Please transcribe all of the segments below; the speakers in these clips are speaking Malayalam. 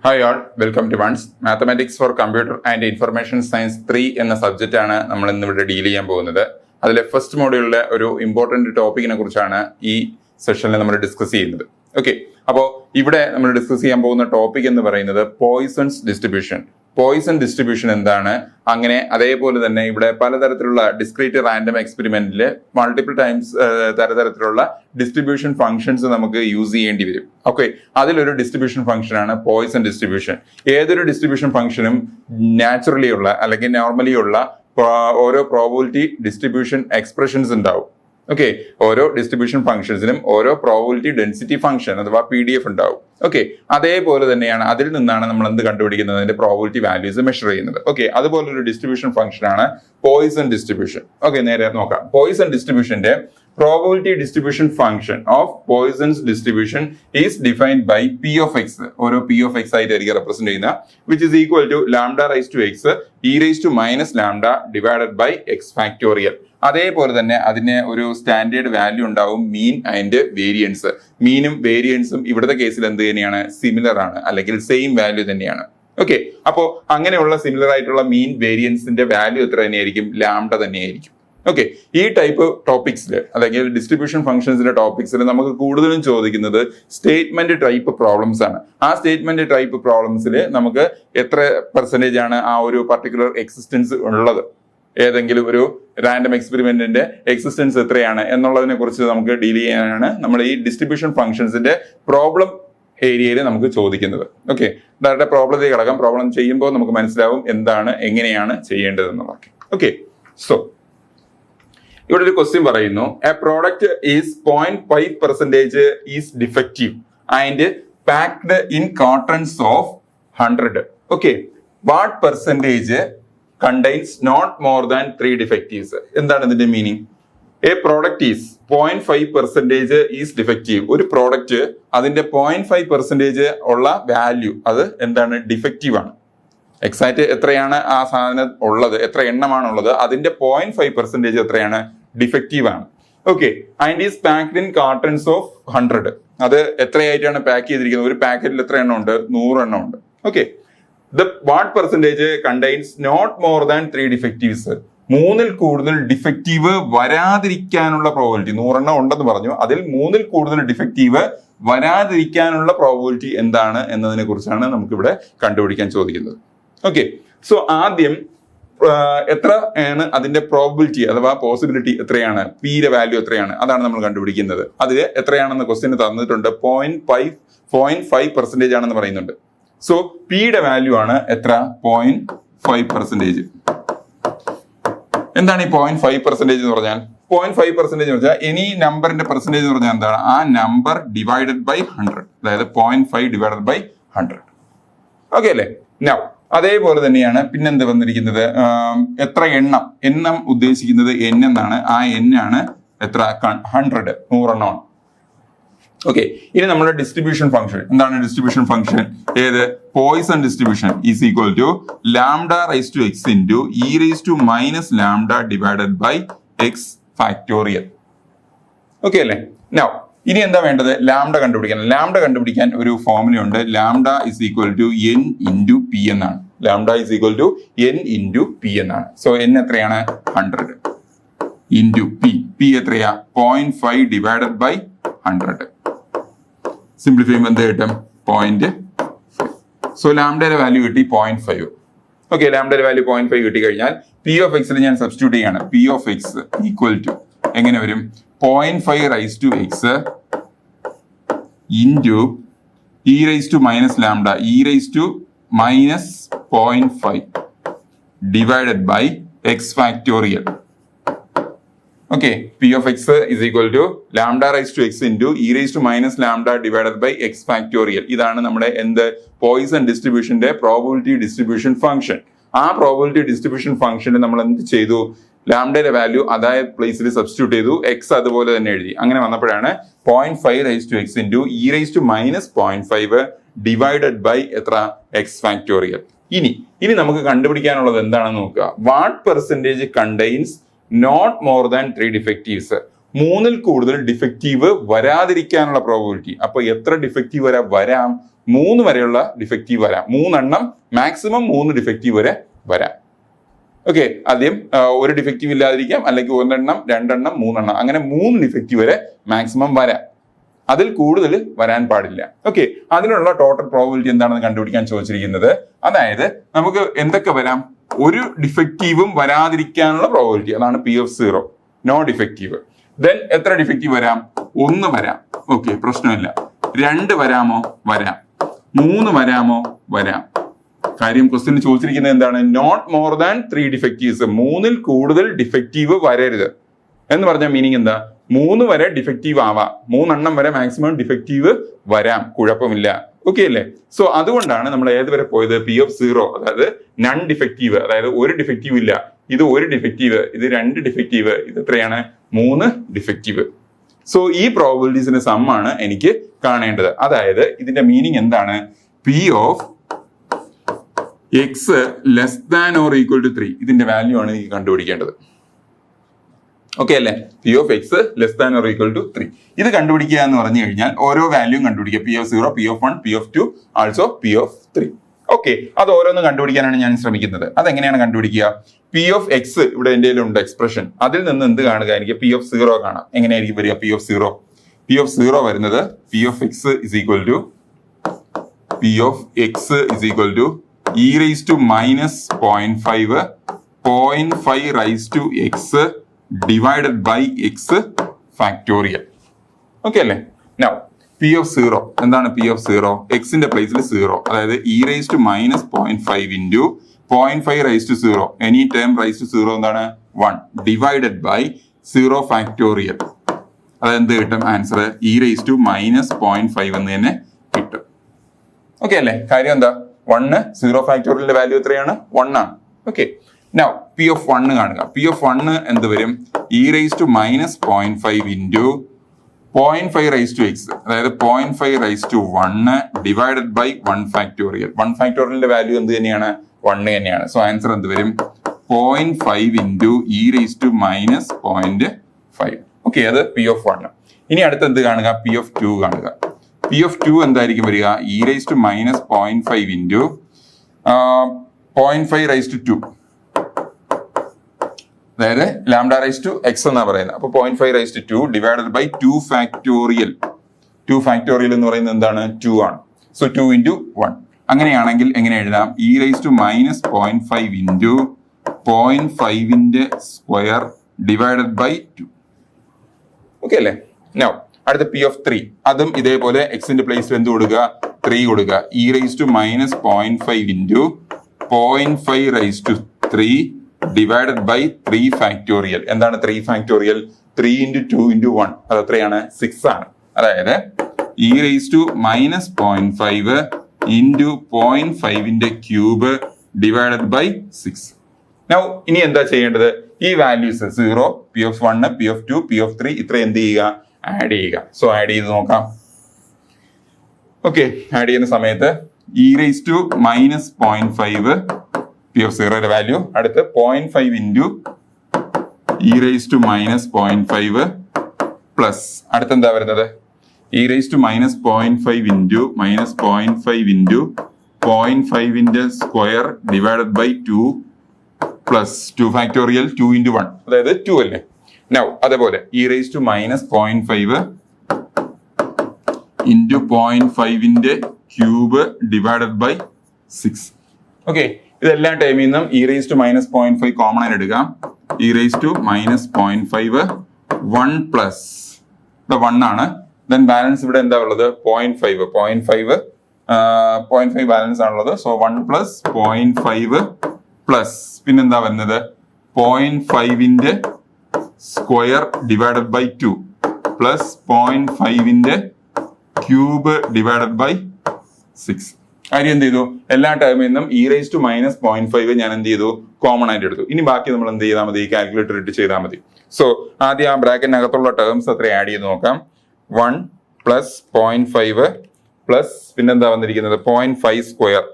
Hi all, welcome to ones. Mathematics for computer and information science 3 എന്ന സബ്ജക്റ്റാണ് നമ്മൾ ഇന്നിവിടെ ഡീൽ ചെയ്യാൻ പോകുന്നത്. അതിലെ ഫസ്റ്റ് മോഡ്യൂളിലെ ഒരു ഇമ്പോർട്ടൻറ്റ് ടോപ്പിക്കിനെ കുറിച്ചാണ് ഈ സെഷനിൽ നമ്മൾ ഡിസ്കസ് ചെയ്യുന്നത്. ഓക്കെ, അപ്പോൾ ഇവിടെ നമ്മൾ ഡിസ്കസ് ചെയ്യാൻ പോകുന്ന ടോപ്പിക് എന്ന് പറയുന്നത് പോയിസൺസ് ഡിസ്ട്രിബ്യൂഷൻ. പോയിസൺ ഡിസ്ട്രിബ്യൂഷൻ എന്താണ്, അങ്ങനെ അതേപോലെ തന്നെ ഇവിടെ പലതരത്തിലുള്ള ഡിസ്ക്രീറ്റ് റാൻഡം എക്സ്പെരിമെന്റിൽ മൾട്ടിപ്പിൾ ടൈംസ് തരത്തിലുള്ള ഡിസ്ട്രിബ്യൂഷൻ ഫംഗ്ഷൻസ് നമുക്ക് യൂസ് ചെയ്യേണ്ടി വരും. ഓക്കെ, അതിലൊരു ഡിസ്ട്രിബ്യൂഷൻ ഫംഗ്ഷൻ ആണ് പോയിസൺ ഡിസ്ട്രിബ്യൂഷൻ. ഏതൊരു ഡിസ്ട്രിബ്യൂഷൻ ഫംഗ്ഷനും നാച്ചുറലി ഉള്ള അല്ലെങ്കിൽ നോർമലി ഉള്ള ഓരോ പ്രോബബിലിറ്റി ഡിസ്ട്രിബ്യൂഷൻ എക്സ്പ്രഷൻസ് ഉണ്ടാവും. ഓക്കെ, ഓരോ ഡിസ്ട്രിബ്യൂഷൻ ഫംഗ്ഷൻസിനും ഓരോ പ്രോബബിലിറ്റി ഡെൻസിറ്റി ഫംഗ്ഷൻ അഥവാ PDF ഉണ്ടാവും. ഓക്കെ, അതേപോലെ തന്നെയാണ് അതിൽ നിന്നാണ് നമ്മൾ എന്ത് കണ്ടുപിടിക്കുന്നത്, അതിന്റെ പ്രോബബിലിറ്റി വാല്യൂസ് മെഷർ ചെയ്യുന്നത്. ഓക്കെ, അതുപോലെ ഒരു ഡിസ്ട്രിബ്യൂഷൻ ഫംഗ്ഷൻ ആണ് പോയിസൺ ഡിസ്ട്രിബ്യൂഷൻ. ഓക്കെ, നേരെ നോക്കാം. പോയിസൺ ഡിസ്ട്രിബ്യൂഷന്റെ probability distribution function of Poisson's distribution is defined by P of x. ഓരോ P of x ആയിട്ടായിരിക്കും റെപ്രസെന്റ് ചെയ്യുന്ന, which is equal to lambda raised to x e raised to minus lambda divided by x factorial. അതേപോലെ തന്നെ അതിന് ഒരു സ്റ്റാൻഡേർഡ് വാല്യൂ ഉണ്ടാവും, മീൻ ആൻഡ് വേരിയൻസ്. മീനും വേരിയൻസും ഇവിടുത്തെ കേസിൽ എന്ത് തന്നെയാണ്, സിമിലർ ആണ്, അല്ലെങ്കിൽ സെയിം വാല്യൂ തന്നെയാണ്. ഓക്കെ, അപ്പോൾ അങ്ങനെയുള്ള സിമിലർ ആയിട്ടുള്ള മീൻ വേരിയൻസിന്റെ വാല്യൂ എത്ര തന്നെയായിരിക്കും, ലാംഡ തന്നെയായിരിക്കും. ഓക്കെ, ഈ ടൈപ്പ് ടോപ്പിക്സിൽ അല്ലെങ്കിൽ ഡിസ്ട്രിബ്യൂഷൻ ഫംഗ്ഷൻസിന്റെ ടോപ്പിക്സിൽ നമുക്ക് കൂടുതലും ചോദിക്കുന്നത് സ്റ്റേറ്റ്മെന്റ് ടൈപ്പ് പ്രോബ്ലംസ് ആണ്. ആ സ്റ്റേറ്റ്മെന്റ് ടൈപ്പ് പ്രോബ്ലംസിൽ നമുക്ക് എത്ര പെർസെന്റേജ് ആണ് ആ ഒരു പർട്ടിക്കുലർ എക്സിസ്റ്റൻസ് ഉള്ളത്, ഏതെങ്കിലും ഒരു റാൻഡം എക്സ്പെരിമെന്റിന്റെ എക്സിസ്റ്റൻസ് എത്രയാണ് എന്നുള്ളതിനെ കുറിച്ച് നമുക്ക് ഡീൽ ചെയ്യാനാണ് നമ്മൾ ഈ ഡിസ്ട്രിബ്യൂഷൻ ഫംഗ്ഷൻസിന്റെ പ്രോബ്ലം ഏരിയയിൽ നമുക്ക് ചോദിക്കുന്നത്. ഓക്കെ, ഡയറക്റ്റ് പ്രോബ്ലത്തിൽ കിടക്കാം. പ്രോബ്ലം ചെയ്യുമ്പോൾ നമുക്ക് മനസ്സിലാവും എന്താണ് എങ്ങനെയാണ് ചെയ്യേണ്ടതെന്നുള്ളതൊക്കെ. ഓക്കെ, സോ ഇവിടെ ഒരു ക്വസ്റ്റ്യൻ പറയുന്നു, a product is 0.5% is defective and packed in cartons of 100. Okay, what percentage contains not more than 3 defectives. എന്താണ് ഇതിന്റെ meaning? A product is 0.5% is defective. ഒരു പ്രോഡക്റ്റ് അതിന്റെ 0.5% ഉള്ള വാല്യൂ അത് എന്താണ്, ഡിഫക്റ്റീവ് ആണ്. എക്സാക്ട് എത്രയാണ് ആ സാധനം ഉള്ളത്, എത്ര എണ്ണമാണുള്ളത്, അതിന്റെ 0.5% എത്രയാണ്, ഡിഫക്റ്റീവ് ആണ്. Okay, and is packed in cartons of 100. അത് എത്രയായിട്ടാണ് പാക്ക് ചെയ്തിരിക്കുന്നത്, ഒരു പാക്കറ്റിൽ എത്ര എണ്ണം ഉണ്ട്, 100 എണ്ണം ഉണ്ട്. Okay, what percentage contains not more than 3 defectives. 3ൽ കൂടുതൽ ഡിഫക്റ്റീവ് വരാതിരിക്കാനുള്ള പ്രോബബിലിറ്റി, 100 എണ്ണം ഉണ്ടെന്ന് പറഞ്ഞു, അതിൽ 3ൽ കൂടുതൽ ഡിഫക്റ്റീവ് വരാതിരിക്കാനുള്ള പ്രോബബിലിറ്റി എന്താണ് എന്നതിനെ കുറിച്ചാണ് നമുക്കിവിടെ കണ്ടുപിടിക്കാൻ ചോദിക്കുന്നത്. ഓക്കെ, സോ ആദ്യം എത്ര ആണ് അതിന്റെ പ്രോബബിലിറ്റി അഥവാ പോസിബിലിറ്റി എത്രയാണ്, പിയുടെ വാല്യൂ എത്രയാണ്, അതാണ് നമ്മൾ കണ്ടുപിടിക്കുന്നത്. അതിൽ എത്രയാണെന്ന് ക്വസ്റ്റ്യന് തന്നിട്ടുണ്ട്, 0.5% ആണെന്ന് പറയുന്നുണ്ട്. സോ പിയുടെ വാല്യൂ ആണ് എത്ര, 0.5%. എന്താണ് ഈ 0.5% എന്ന് പറഞ്ഞാൽ? 0.5% എന്ന് പറഞ്ഞാൽ എനി നമ്പറിന്റെ പെർസെന്റേജ് എന്ന് പറഞ്ഞാൽ എന്താണ്, ആ നമ്പർ ഡിവൈഡഡ് ബൈ 100, അതായത് 0.5 ഡിവൈഡഡ് ബൈ 100. ഓക്കെ അല്ലേ? നൗ അതേപോലെ തന്നെയാണ് പിന്നെന്ത് വന്നിരിക്കുന്നത്, എത്ര എണ്ണം ഉദ്ദേശിക്കുന്നത് n എന്നാണ്. ആ n ആണ് എത്ര, 100, 100 എണ്ണമാണ്. ഓക്കെ, ഇനി നമ്മുടെ ഡിസ്ട്രിബ്യൂഷൻ ഫംഗ്ഷൻ എന്താണ്? ഡിസ്ട്രിബ്യൂഷൻ ഫംഗ്ഷൻ ഏത്, Poisson distribution is equal to lambda raise to x into e raise to minus lambda divided by x factorial. Okay അല്ലേ? നൗ ഇനി എന്താ വേണ്ടത്, ലാംഡ കണ്ടുപിടിക്കാൻ. ലാംഡ കണ്ടുപിടിക്കാൻ ഒരു ഫോർമുല ഉണ്ട്, lambda is equal to n into P എന്നാണ്. Lambda is equal to n into P എന്നാണ്. സോ n എത്രയാണ്, 100 ഇൻറ്റു പി എത്രയാ, 0.5 ഡിവൈഡഡ് ബൈ 100. സിംപ്ലിഫൈ ചെയ്യുമ്പോൾ എന്ത് കിട്ടും, 0.5. സോ ലാംഡയുടെ വാല്യൂ കിട്ടി 0.5. ഓക്കെ, ലാംഡയുടെ വാല്യൂ 0.5 കിട്ടി കഴിഞ്ഞാൽ പി ഓഫ് എക്സിൽ ഞാൻ സബ്സ്റ്റിറ്റ്യൂട്ട് ചെയ്യാണ്. P of X equal to എങ്ങനെ വരും, 0.5 raise to x into e raise to minus lambda e raise to minus 0.5 divided by x factorial. Okay, P of X is equal to lambda raise to x into e raise to minus lambda divided by x factorial. ഇതാണ് നമ്മുടെ എന്ത്, പോയിസൺ ഡിസ്ട്രിബ്യൂഷന്റെ പ്രോബബിലിറ്റി ഡിസ്ട്രിബ്യൂഷൻ ഫംഗ്ഷൻ. ആ പ്രോബബിലിറ്റി ഡിസ്ട്രിബ്യൂഷൻ ഫംഗ്ഷനിൽ നമ്മൾ എന്ത് ചെയ്തു, ലാംഡയുടെ വാല്യൂ അതായത് പ്ലേസിൽ സബ്സ്റ്റിറ്റ്യൂട്ട് ചെയ്തു, എക്സ് അതുപോലെ തന്നെ എഴുതി. അങ്ങനെ വന്നപ്പോഴാണ് 0.5 raise to x into e raise to minus 0.5 divided by എത്ര, എക്സ് ഫാക്ടോറിയൽ. ഇനി നമുക്ക് കണ്ടുപിടിക്കാനുള്ളത് എന്താണെന്ന് നോക്കുക. What percentage contains not more than 3 defectives. മൂന്നിൽ കൂടുതൽ ഡിഫക്റ്റീവ് വരാതിരിക്കാനുള്ള പ്രോബബിലിറ്റി. അപ്പൊ എത്ര ഡിഫക്റ്റീവ് വരാം? 3 വരെയുള്ള ഡിഫക്റ്റീവ് വരാം. 3 എണ്ണം, മാക്സിമം 3 ഡിഫക്റ്റീവ് വരെ വരാം. ഓക്കെ, ആദ്യം ഒരു ഡിഫക്റ്റീവ് ഇല്ലാതിരിക്കാം, അല്ലെങ്കിൽ 1 എണ്ണം, 2 എണ്ണം, 3 എണ്ണം, അങ്ങനെ 3 ഡിഫക്റ്റീവ് വരെ മാക്സിമം വരാം. അതിൽ കൂടുതൽ വരാൻ പാടില്ല. ഓക്കെ, അതിനുള്ള ടോട്ടൽ പ്രോബബിലിറ്റി എന്താണെന്ന് കണ്ടുപിടിക്കാൻ ചോദിച്ചിരിക്കുന്നത്. അതായത് നമുക്ക് എന്തൊക്കെ വരാം? ഒരു ഡിഫക്റ്റീവും വരാതിരിക്കാനുള്ള പ്രോബബിലിറ്റി, അതാണ് P(0), നോ ഡിഫക്റ്റീവ്. ദെൻ എത്ര ഡിഫക്റ്റീവ് വരാം? 1 വരാം. ഓക്കെ, പ്രശ്നമില്ല. 2 വരാമോ? വരാം. 3 വരാമോ? വരാം. കാര്യം ക്വസ്റ്റ്യൻ ചോദിച്ചിരിക്കുന്നത് എന്താണ്? Not more than 3 defectives. 3-ൽ കൂടുതൽ ഡിഫക്റ്റീവ് വരരുത് എന്ന് പറഞ്ഞ മീനിങ് എന്താ? 3 വരെ ഡിഫക്റ്റീവ് ആവാം, 3 എണ്ണം വരെ മാക്സിമം ഡിഫക്റ്റീവ് വരാം, കുഴപ്പമില്ല. ഓക്കെ അല്ലേ? സോ അതുകൊണ്ടാണ് നമ്മൾ ഏതുവരെ പോയത്? P(0), അതായത് നൺ ഡിഫക്റ്റീവ്, അതായത് ഒരു ഡിഫക്റ്റീവ് ഇല്ല. ഇത് ഒരു ഡിഫക്റ്റീവ്, ഇത് 2 ഡിഫക്റ്റീവ്, ഇത് എത്രയാണ്? 3 ഡിഫക്റ്റീവ്. സോ ഈ പ്രോബബിലിറ്റീസിന്റെ സമ്മാണ് എനിക്ക് കാണേണ്ടത്. അതായത് ഇതിന്റെ മീനിങ് എന്താണ്? P(x < 3) ഇതിന്റെ വാല്യൂ ആണ് എനിക്ക് കണ്ടുപിടിക്കേണ്ടത്. ഓക്കെ അല്ലേ? P(x < 3) ഇത് കണ്ടുപിടിക്കുക എന്ന് പറഞ്ഞു കഴിഞ്ഞാൽ ഓരോ വാല്യൂ കണ്ടുപിടിക്കുക. P(0), P(1), P(2), also P(3). Okay, അത് ഓരോന്നും കണ്ടുപിടിക്കാനാണ് ഞാൻ ശ്രമിക്കുന്നത്. അതെങ്ങനെയാണ് കണ്ടുപിടിക്കുക? P(x) ഇവിടെ എൻ്റെ ഉണ്ട് എക്സ്പ്രഷൻ, അതിൽ നിന്ന് എന്ത് കാണുക? എനിക്ക് P(0) കാണാം. എങ്ങനെയായിരിക്കും വരിക? P(0) വരുന്നത് P(x) is equal to e raised to minus 0.5 raised to x divided by x factorial. Okay അല്ലേ? Now P(0) എന്താണ്? P(0) എക്സിന്റെ പ്ലേസിൽ 0, അതായത് e raised to minus 0.5 into 0.5 raised to 0, any term raised to 0 എന്താണ്? 1 divided by 0 factorial. അതായത് എന്ത് കിട്ടും? Answer e raised to minus 0.5 എന്ന് തന്നെ കിട്ടും. ഓക്കെ അല്ലേ? കാര്യം എന്താ? 1 0 ഫാക്ടോറിയലിന്റെ വാല്യൂ എത്രയാണ്? 1 ആണ്. ഓക്കെ, നൗ P(1) കാണുക. P(1) എന്ത് വരും? e raised to minus 0.5 into 0.5 raised to x, അതായത് 0.5 raised to 1 divided by 1 factorial. 1 ഫാക്ടോറിയലിന്റെ value എന്ത് തന്നെയാണ്? 1 തന്നെയാണ്. സോ ആൻസർ എന്ത് വരും? 0.5 into e raised to minus 0.5. Okay, അത് P(1). ഇനി അടുത്ത് എന്ത് കാണുക? P(2) കാണുക. P(2) എന്തായിരിക്കും വരിക? e raised to minus 0.5 into 0.5 raised to 2, അതായത് lambda raised to x എന്നാ പറയുന്നത്. അപ്പൊ 0.5 raised to 2 divided by 2 factorial. 2 factorial എന്ന് പറയുന്നത് എന്താണ്? 2 ആണ്. So 2 into 1. അങ്ങനെയാണെങ്കിൽ എങ്ങനെ എഴുതാം? e raised to minus 0.5 into 0.5ന്റെ സ്ക്വയർ divided by 2. ഓക്കെ അല്ലേ? നൗ അടുത്ത P(3), അതും ഇതേപോലെ എക്സിന്റെ പ്ലേസിൽ എന്ത് കൊടുക്കുക? 3 കൊടുക്കുക. e raised to minus 0.5 into 0.5 raised to 3 divided by 3 factorial. എന്താണ് 3 factorial? 3 into 2 into 1, അത് എത്രയാണ്? 6 ആണ്. അതായത് e raised to minus 0.5 into 0.5ന്റെ ക്യൂബ് divided by 6. നൗ ഇനി എന്താ ചെയ്യേണ്ടത്? ഈ വാല്യൂസ് 0, P(1), P(2), P(3) ഇത്ര എന്ത് ചെയ്യുക? ആഡ് ചെയ്യുക. സോ ആഡ് ചെയ്ത് നോക്കാം. ഓക്കെ, ആഡ് ചെയ്യുന്ന സമയത്ത് e raised to minus 0.5 P(0)യുടെ value, അടുത്ത് 0.5 into e raised to minus 0.5 plus അടുത്ത് എന്താ വരുന്നത്? e raised to minus 0.5 into minus 0.5 into 0.5ന്റെ square divided by 2 plus 2 factorial 2 into 1, അതായത് 2 അല്ലേ? നൗ അതേപോലെ e raised to minus 0.5 into 0.5ന്റെ ക്യൂബ് divided by 6. ഓക്കെ, ഇതെല്ലാം ടൈമിൽ നിന്നും e raised to minus 0.5 common ആയിട്ട് എടുക്കാം. e raised to minus 0.5 1 plus 1 ആണ്. ദെൻ ബാലൻസ് ഇവിടെ എന്താ ഉള്ളത്? 0.5 ബാലൻസ് ആണുള്ളത്. സോ 1 പ്ലസ് 0.5 പ്ലസ് പിന്നെന്താ വരുന്നത്? 0.5ന്റെ സ്ക്വയർ divided by 2 പ്ലസ് 0.5ന്റെ ക്യൂബ് divided by 6. കാര്യം എന്ത് ചെയ്തു? എല്ലാ ടേമിൽ നിന്നും e raised to minus 0.5 ഞാൻ എന്ത് ചെയ്തു? കോമൺ ആയിട്ട് എടുത്തു. ഇനി ബാക്കി നമ്മൾ എന്ത് ചെയ്താൽ മതി? കാൽക്കുലേറ്റർ ഇട്ട് ചെയ്താൽ മതി. സോ ആദ്യം ആ ബ്രാക്കറ്റിനകത്തുള്ള ടേംസ് അത്ര ആഡ് ചെയ്ത് നോക്കാം. 1 പ്ലസ് 0.5 പ്ലസ് പിന്നെന്താ വന്നിരിക്കുന്നത്? 0.5 സ്ക്വയർ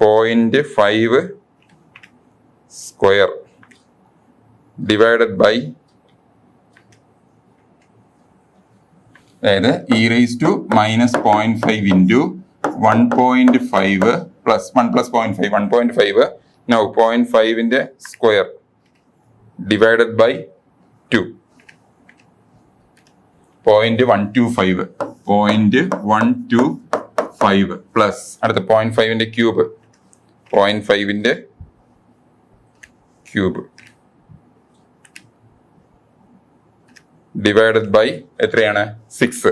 0.5 സ്ക്വയർ divided by അതായത് e−0.5 into 1.5 plus 1 plus 0.5 1.5 now 0.5ന്റെ സ്ക്വയർ ഡിവൈഡഡ് ബൈ 2 0.125 പ്ലസ് അടുത്ത 0.5ന്റെ ക്യൂബ് 0.5ന്റെ ക്യൂബ് ഡിവൈഡഡ് ബൈ എത്രയാണ് 6.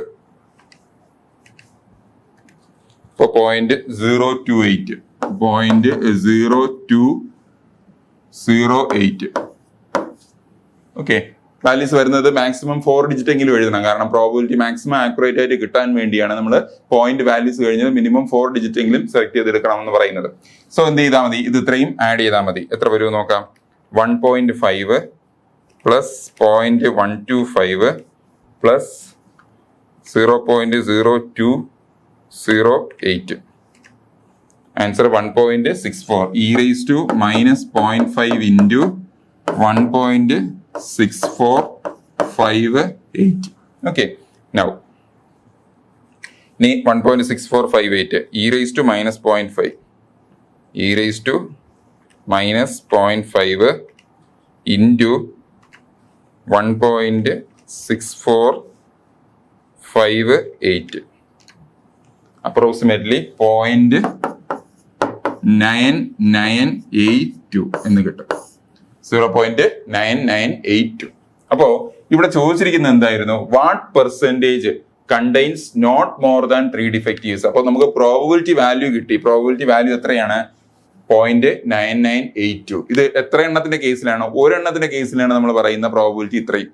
ഇപ്പൊ 0.0208 ഓക്കെ. വാല്യൂസ് വരുന്നത് മാക്സിമം 4 ഡിജിറ്റ് എങ്കിലും എഴുതണം, കാരണം പ്രോബിലിറ്റി മാക്സിമം ആക്യുറേറ്റ് ആയിട്ട് കിട്ടാൻ വേണ്ടിയാണ് നമ്മൾ പോയിന്റ് വാല്യൂസ് കഴിഞ്ഞത് മിനിമം 4 ഡിജിറ്റ് എങ്കിലും സെലക്ട് ചെയ്തെടുക്കണം എന്ന് പറയുന്നത്. സോ എന്ത് ചെയ്താൽ മതി, ഇത് ഇത്രയും ആഡ് ചെയ്താൽ മതി. എത്ര വരും നോക്കാം. 1.5 plus 0.125 plus 0.0208 answer 1.64 e−0.5 into 1.6458. Okay, now ഇനി 1.6458 e−0.5 e−0.5 ഇൻറ്റു 1.6458 അപ്രോക്സിമേറ്റ്ലി 0.9982 എന്ന് കിട്ടും. 0.9982. അപ്പോ ഇവിടെ ചോദിച്ചിരിക്കുന്നത് എന്തായിരുന്നു, what percentage contains not more than 3 defectives. അപ്പോൾ നമുക്ക് പ്രോബബിലിറ്റി വാല്യൂ കിട്ടി. പ്രോബബിലിറ്റി വാല്യൂ എത്രയാണ്, 0.9982. ഇത് എത്ര എണ്ണത്തിന്റെ കേസിലാണ്, ഒരെണ്ണത്തിന്റെ കേസിലാണ് നമ്മൾ പറയുന്ന പ്രോബബിലിറ്റി ഇത്രയും.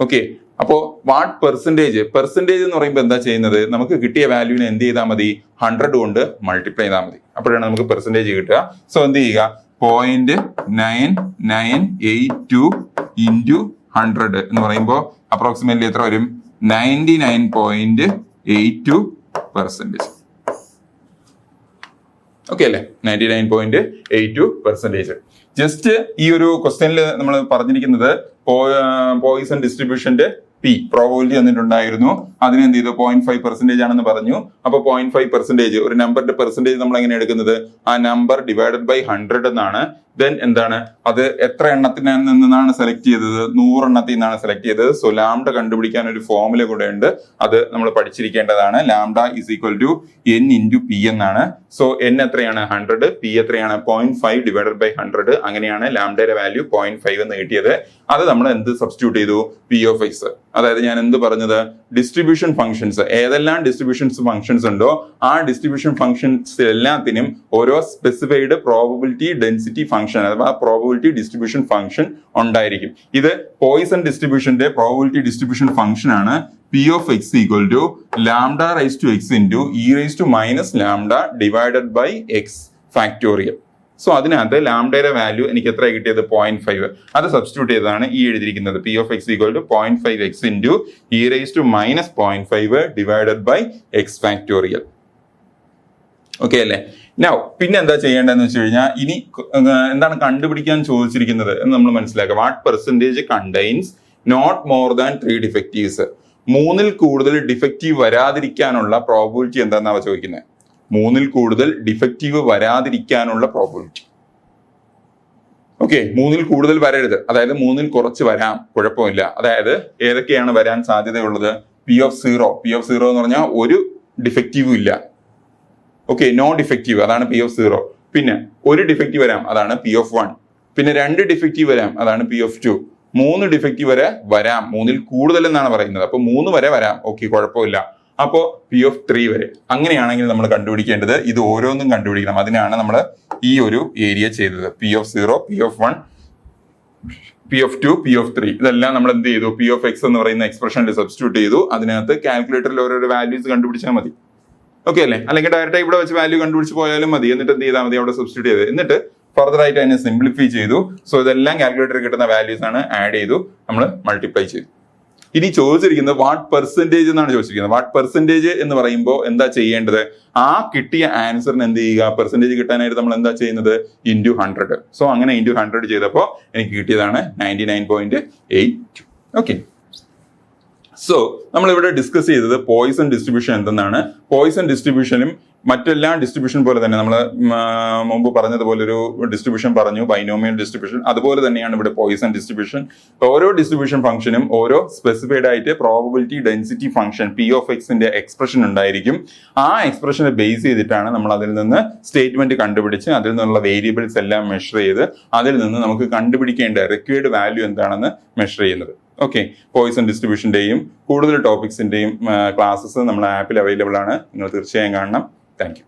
ഓക്കെ, അപ്പോ വാട്ട് പെർസെന്റേജ് എന്ന് പറയുമ്പോൾ എന്താ ചെയ്യുന്നത്, നമുക്ക് കിട്ടിയ വാല്യൂവിനെ എന്ത് ചെയ്താൽ മതി, 100 കൊണ്ട് മൾട്ടിപ്ലൈ ചെയ്താൽ മതി. അപ്പോഴാണ് നമുക്ക് പെർസെന്റേജ് കിട്ടുക. സോ എന്ത് ചെയ്യുക, 0.9982 ഇൻറ്റു 100 എന്ന് പറയുമ്പോൾ അപ്രോക്സിമേറ്റ്ലി എത്ര വരും, 99.82%. ഓക്കെ അല്ലേ, 99.82%. ജസ്റ്റ് ഈ ഒരു ക്വസ്റ്റ്യനിൽ നമ്മൾ പറഞ്ഞിരിക്കുന്നത് പോയിസൺ ഡിസ്ട്രിബ്യൂഷന്റെ പി പ്രോബബിലിറ്റി തന്നിട്ടുണ്ടായിരുന്നു. അതിനെന്ത് ചെയ്തു, 0.5% ആണെന്ന് പറഞ്ഞു. അപ്പൊ 0.5% ഒരു നമ്പറിന്റെ പെർസെന്റേജ് നമ്മൾ എങ്ങനെ എടുക്കുന്നത്, ആ നമ്പർ ഡിവൈഡഡ് ബൈ 100 എന്നാണ്. ദെൻ എന്താണ്, അത് എത്ര എണ്ണത്തിൽ നിന്നാണ് സെലക്ട് ചെയ്തത്, 100 എണ്ണത്തിൽ നിന്നാണ് സെലക്ട് ചെയ്തത്. സോ ലാംഡ കണ്ടുപിടിക്കാൻ ഒരു ഫോർമുല കൂടെ ഉണ്ട്, അത് നമ്മൾ പഠിച്ചിരിക്കേണ്ടതാണ്. Lambda is equal to n into P എന്നാണ്. സോ n എത്രയാണ്, 100, പി എത്രയാണ്, 0.5 ഡിവൈഡഡ് ബൈ 100. അങ്ങനെയാണ് ലാംഡയുടെ വാല്യൂ 0.5 എന്ന് കിട്ടിയത്. അത് നമ്മൾ എന്ത് സബ്സ്റ്റിറ്റ്യൂട്ട് ചെയ്തു, പി ഓഫ് എക്സ്. അതായത് ഞാൻ എന്ത് പറഞ്ഞത്, ഡിസ്ട്രിബ്യൂഷൻ ഫംഗ്ഷൻസ്, ഏതെല്ലാം ഡിസ്ട്രിബ്യൂഷൻ ഫംഗ്ഷൻസ് ഉണ്ടോ ആ ഡിസ്ട്രിബ്യൂഷൻ ഫംഗ്ഷൻസ് എല്ലാത്തിനും ഓരോ സ്പെസിഫൈഡ് പ്രോബബിലിറ്റി ഡെൻസിറ്റി ഫംഗ്ഷൻ അഥവാ പ്രോബബിലിറ്റി ഡിസ്ട്രിബ്യൂഷൻ ഫംഗ്ഷൻ ഉണ്ടായിരിക്കും. ഇത് പോയിസൺ ഡിസ്ട്രിബ്യൂഷന്റെ പ്രോബബിലിറ്റി ഡിസ്ട്രിബ്യൂഷൻ ഫംഗ്ഷൻ ആണ്. P of X equal to lambda raise to x into e raise to minus lambda divided by x factorial. So അതിനകത്ത് ലാംഡയുടെ വാല്യൂ എനിക്ക് എത്ര കിട്ടിയത്, 0.5. അത് സബ്സ്റ്റിറ്റ്യൂട്ട് ചെയ്തതാണ് ഈ എഴുതിയിരിക്കുന്നത്. P of X equal to 0.5 x into e raise to minus 0.5 divided by x factorial. Okay അല്ലേ. നൗ പിന്നെ എന്താ ചെയ്യേണ്ടതെന്ന് വെച്ച് കഴിഞ്ഞാൽ, ഇനി എന്താണ് കണ്ടുപിടിക്കാൻ ചോദിച്ചിരിക്കുന്നത് എന്ന് നമ്മൾ മനസ്സിലാക്കുക. What percentage contains not more than 3 defectives. 3ൽ കൂടുതൽ ഡിഫക്റ്റീവ് വരാതിരിക്കാനുള്ള പ്രോബബിലിറ്റി എന്താണെന്നാണ് ചോദിക്കുന്നത്. 3ൽ കൂടുതൽ ഡിഫക്റ്റീവ് വരാതിരിക്കാനുള്ള പ്രോബബിലിറ്റി. ഓക്കെ, 3ൽ കൂടുതൽ വരരുത്, അതായത് 3ൽ കുറച്ച് വരാം, കുഴപ്പമില്ല. അതായത് ഏതൊക്കെയാണ് വരാൻ സാധ്യതയുള്ളത്, പി ഓഫ് സീറോ എന്ന് പറഞ്ഞാൽ ഒരു ഡിഫക്റ്റീവും ഇല്ല. ഓക്കെ, നോ ഡിഫക്റ്റീവ്, അതാണ് പി ഓഫ് 0. പിന്നെ ഒരു ഡിഫക്റ്റീവ് വരാം, അതാണ് പി ഓഫ് 1. പിന്നെ 2 ഡിഫക്റ്റീവ് വരാം, അതാണ് പി ഓഫ് 2. 3 ഡിഫക്റ്റീവ് വരെ വരാം, 3ൽ കൂടുതൽ എന്നാണ് പറയുന്നത്. അപ്പൊ 3 വരെ വരാം, ഓക്കെ, കുഴപ്പമില്ല. അപ്പോ പി ഓഫ് 3 വരെ. അങ്ങനെയാണെങ്കിൽ നമ്മൾ കണ്ടുപിടിക്കേണ്ടത് ഇത് ഓരോന്നും കണ്ടുപിടിക്കണം. അതിനാണ് നമ്മൾ ഈ ഒരു ഏരിയ ചെയ്തത്. P of 0, P of 1, P of 2, P of 3 ഇതെല്ലാം നമ്മൾ എന്ത് ചെയ്തു, പി ഓഫ് എക്സ് എന്ന് പറയുന്ന എക്സ്പ്രഷനിൽ സബ്സ്റ്റിറ്റ്യൂട്ട് ചെയ്തു. അതിനകത്ത് കാൽക്കുലേറ്ററിൽ ഓരോരോ വാല്യൂസ് കണ്ടുപിടിച്ചാൽ മതി. ഓക്കെ അല്ലേ, അല്ലെങ്കിൽ ഡയറക്റ്റ് ഇവിടെ വെച്ച് വാല്യൂ കണ്ടുപിടിച്ച് പോയാലും മതി. എന്നിട്ട് എന്ത് ചെയ്താൽ മതി, അവിടെ സബ്സ്റ്റിറ്റ്യൂട്ട് ചെയ്ത് എന്നിട്ട് ഫർദർ ആയിട്ട് അതിനെ സിംപ്ലിഫൈ ചെയ്തു. സോ ഇതെല്ലാം കാൽക്കുലേറ്ററിൽ കിട്ടുന്ന വാല്യൂസ് ആണ് ആഡ് ചെയ്തു, നമ്മൾ മൾട്ടിപ്ലൈ ചെയ്തു. ഇനി ചോദിച്ചിരിക്കുന്നത് വാട്ട് പെർസെന്റേജ് എന്നാണ് ചോദിച്ചിരിക്കുന്നത്. വാട്ട് പെർസെന്റേജ് എന്ന് പറയുമ്പോൾ എന്താ ചെയ്യേണ്ടത്, ആ കിട്ടിയ ആൻസറിന് എന്ത് ചെയ്യുക, പെർസെന്റേജ് കിട്ടാനായിട്ട് നമ്മൾ എന്താ ചെയ്യുന്നത്, ഇൻറ്റു 100. സോ അങ്ങനെ ഇൻറ്റു 100 ചെയ്തപ്പോൾ എനിക്ക് കിട്ടിയതാണ് 99.82. ഓക്കെ, സോ നമ്മളിവിടെ ഡിസ്കസ് ചെയ്തത് പോയിസൺ ഡിസ്ട്രിബ്യൂഷൻ എന്തെന്നാണ്. പോയിസൺ ഡിസ്ട്രിബ്യൂഷനും മറ്റെല്ലാ ഡിസ്ട്രിബ്യൂഷൻ പോലെ തന്നെ നമ്മൾ മുമ്പ് പറഞ്ഞതുപോലെ ഒരു ഡിസ്ട്രിബ്യൂഷൻ പറഞ്ഞു, ബൈനോമിയൽ ഡിസ്ട്രിബ്യൂഷൻ. അതുപോലെ തന്നെയാണ് ഇവിടെ പോയിസൺ ഡിസ്ട്രിബ്യൂഷൻ. ഓരോ ഡിസ്ട്രിബ്യൂഷൻ ഫംഗ്ഷനും ഓരോ സ്പെസിഫൈഡ് ആയിട്ട് പ്രോബബിലിറ്റി ഡെൻസിറ്റി ഫംഗ്ഷൻ P(x)ന്റെ എക്സ്പ്രഷൻ ഉണ്ടായിരിക്കും. ആ എക്സ്പ്രഷനെ ബേസ് ചെയ്തിട്ടാണ് നമ്മൾ അതിൽ നിന്ന് സ്റ്റേറ്റ്മെന്റ് കണ്ടുപിടിച്ച് അതിൽ നിന്നുള്ള വേരിയബിൾസ് എല്ലാം മെഷർ ചെയ്ത് അതിൽ നിന്ന് നമുക്ക് കണ്ടുപിടിക്കേണ്ട റിക്വയർഡ് വാല്യൂ എന്താണെന്ന് മെഷർ ചെയ്യുന്നത്. ഓക്കെ, പോയിസൺ ഡിസ്ട്രിബ്യൂഷന്റെയും കൂടുതൽ ടോപ്പിക്സിന്റെയും ക്ലാസ്സസ് നമ്മുടെ ആപ്പിൽ അവൈലബിൾ ആണ്. നിങ്ങൾ തീർച്ചയായും കാണണം. Thank you.